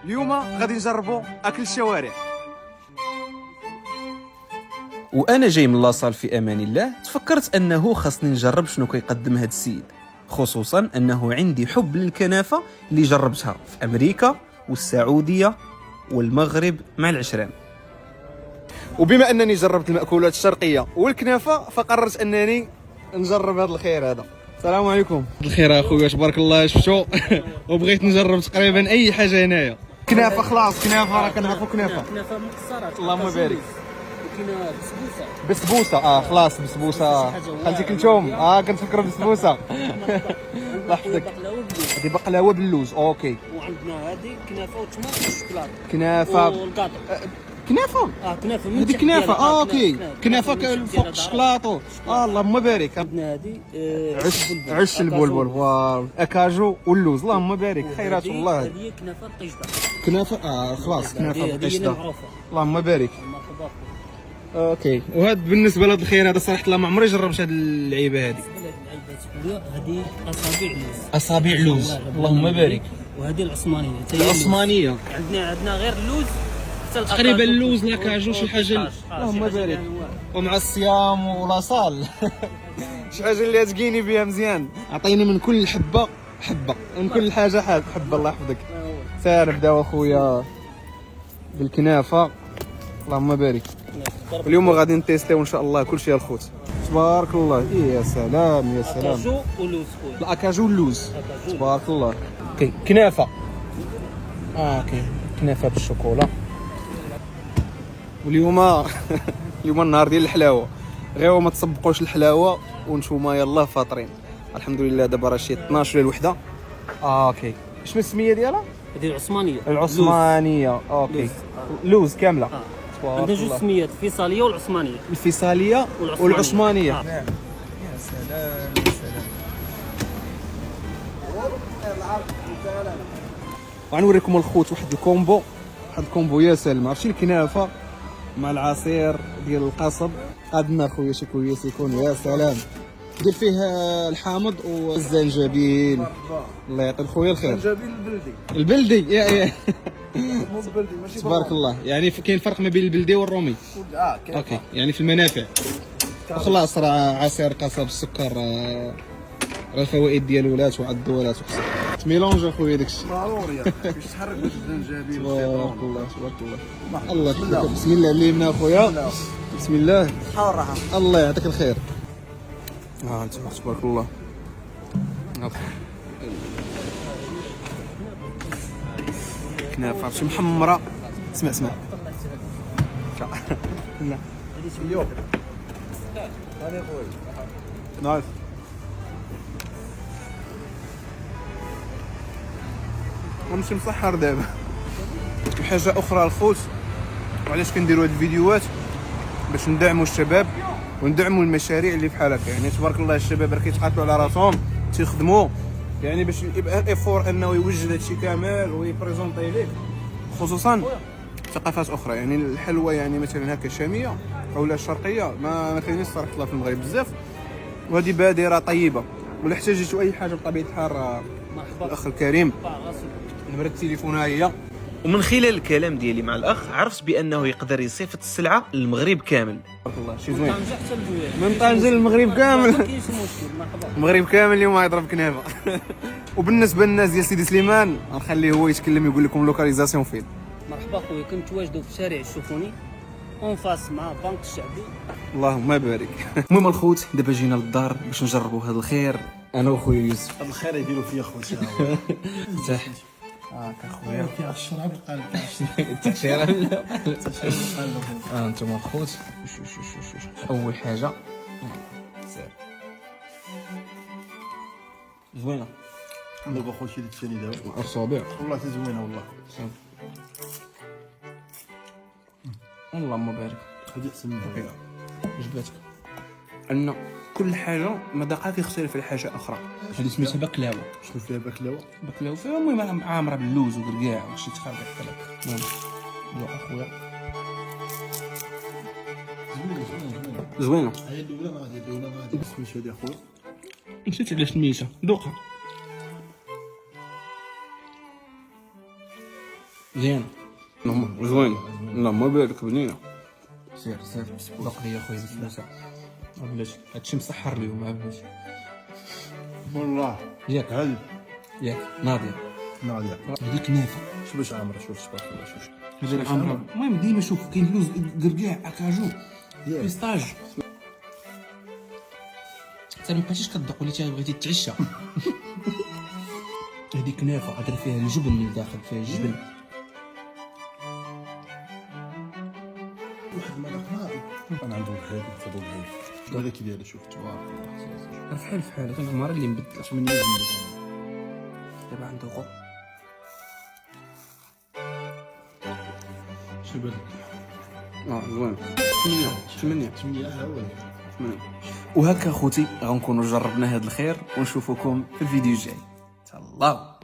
اليوم غادي نجربوا اكل الشوارع. وانا جاي من لاصال في امان الله تفكرت انه خاصني نجرب شنو كيقدم هذا السيد، خصوصا انه عندي حب للكنافه اللي جربتها في امريكا والسعوديه والمغرب مع العشران. وبما انني جربت المأكولات الشرقيه والكنافه فقررت انني نجرب هذا الخير هذا. السلام عليكم. الخير اخويا تبارك الله شفتو وبغيت نجرب تقريبا اي حاجه هنايا. كنافه خلاص، كنافه راه كنعرفوا كنافه. كنافه مكسرات اللهم بارك. وكاينه بسبوسه. بسبوسه خلاص بسبوسه خالتي كلتهم كنفكر بسبوسه. الله يحفظك. هذه بقلاوه باللوز اوكي. وعندنا هذه كنافه وتمر بالشوكولاته. كنافه والكاطو. كنافه كنافه من هذه تحت كنافه ديالها. اوكي. كنافه من تحت فوق ديالها الشكلاطو. اللهم بارك. عندنا هذه عش البلبل واو اكاجو واللوز اللهم بارك. خيرات والله. هذه كنافه القشطه. كنافه خلاص كنافه هذه بالقشطه معروفه. اللهم بارك. مرحبا اوكي. وهذا بالنسبه لهذا الخير هذا صراحه ما عمري جربت هذه اللعيبه هذه. هذه اصابع لوز. اصابع لوز اللهم بارك. وهذه العثمانيه. العثمانيه عندنا غير اللوز. تقريبا اللوز لاكاجو شي حاجه اللهم بارك. ومع الصيام ولاصال شي حاجه اللي تقيني بها مزيان. عطيني من كل حبه حبه، من كل حاجه حبه. الله يحفظك. سير نبداو اخويا بالكنافه اللهم بارك. اليوم غادي نتيستيو ان شاء الله كل شيء الخوت تبارك الله. يا سلام يا سلام. اكاجو ولوز. الاكاجو واللوز تبارك الله. اوكي كنافه اوكي كنافه بالشوكولا. واليوم اليوم النهار ديال الحلاوه، غير ما تصبقوش الحلاوه وانتوما يلاه فاطرين. الحمد لله دابا راه شي 12 الوحده. اوكي شنو السميه ديالها؟ هذه العثمانيه. العثمانيه اوكي. لوز كامله. عندنا جوج سميات، الفيصليه والعثمانيه. الفيصليه والعثمانيه. نعم. يا سلام يا سلام. غنوريكم الخوت واحد الكومبو يا سلام. عرفتي الكنافه مع العصير ديال القصب. عندنا خويا شي كويس يكون يا سلام. دير فيه الحامض والزنجبيل. الله يعطي خويا الخير. الزنجبيل البلدي يا مو البلدي ماشي تبارك الله. يعني كاين فرق ما بين البلدي والرومي. كاين اوكي يعني في المنافع. وخلاص راه عصير قصب السكر راه الفوائد ديالو ولات وعد ولات وحسن تميلونج اخويا داكشي ضروري باش تحرك باش الزنجبيل تبارك الله تبارك الله. الله يحفظك. بسم الله علينا اخويا. بسم الله. حاورها. الله يعطيك الخير. انت تبارك الله. كنافه عرفتي محمره. اسمع لا اليوم هاني خويا نايس. غنمشي مسحر دابا. حاجه اخرى الخوت، وعلاش كنديروا هاد الفيديوهات؟ باش ندعموا الشباب وندعموا المشاريع اللي بحال هكا. يعني تبارك الله الشباب راه كيتقاتلوا على راسهم تيخدموا، يعني باش يبقى ايفور انه يوجد هادشي كامل ويبريزونطي ليك، خصوصا ثقافات اخرى. يعني الحلوى يعني مثلا هكا شاميه او لا شرقيه ما كاينش صراحه الله في المغرب بزاف، وهذه بادره طيبه. ولا احتاجتوا اي حاجه بطبيعه الحال مرحبا الاخ الكريم نمرة التليفون ها هي. ومن خلال الكلام ديالي مع الاخ عرفت بانه يقدر يصيفط السلعه للمغرب كامل. تبارك الله شي زوين. طنجة حتى لبويا. من طنجة للمغرب كامل. ما كاينش مشكل. مرحبا. المغرب كامل اليوم غيضرب كنافه. وبالنسبه للناس ديال سيدي سليمان غنخليه هو يتكلم يقول لكم لوكاليزاسيون فين. مرحبا خويا، كنت واجدوا في شارع الشوفوني اون فاس مع بنك الشعبي. اللهم بارك. المهم الخوت دابا جينا للدار باش نجربوا هذا الخير انا وخويا يوسف. الخير يديروا فيا خوتي. تح خويا فيها الشراب القلب التحشيره. انتم الخوت اول حاجه سير زوينه. دابا خوتي الثاني دابا الصابع والله زوينه والله. اللهم بارك. هذه احسن من هذه. عجبتك ان كل حاجه مذاقها يختلف على حاجه اخرى. هذه سميتها بقلاوه. شنو فيها بكلاوه؟ بقلاوه فيها المهم عامره باللوز وكركاع وشي تخربيق كذا. المهم يا اخويا زوينه. هي الاولى ما غادي الاولى ما غادي سميتو هذه اخويا. نسيت على سميتها دوقها. مزيان. زوين. لا ما بالك بنينه. سير باق لي خويا الفلوس. بلاتي هادشي مسحر اليوم بلاتي. والله ياك هذه ناضيه. ناضيه. هذيك كنافه. شوف باش عامره، شوف تبارك الله، شوف هذا الامر. المهم ديما شوف كاين لوز قرقاع اكاجو ياك. بيستاج. انت ما بقيتيش كتذوق وليتي بغيتي تعشى. هذه كنافه غادر فيها الجبن من الداخل، فيها الجبن. واحد المذاق ناضي. انا عندهم هذه الفضول هذه. هذا كي داير، شوف تبارك الله. فحال هذا العماره اللي مبدله. من يزن دابا عنده غو. شو بالك؟ زوين. 8. 8 اول. وهكا خوتي غنكونوا جربنا هذا الخير ونشوفكم في الفيديو الجاي. تهلاو.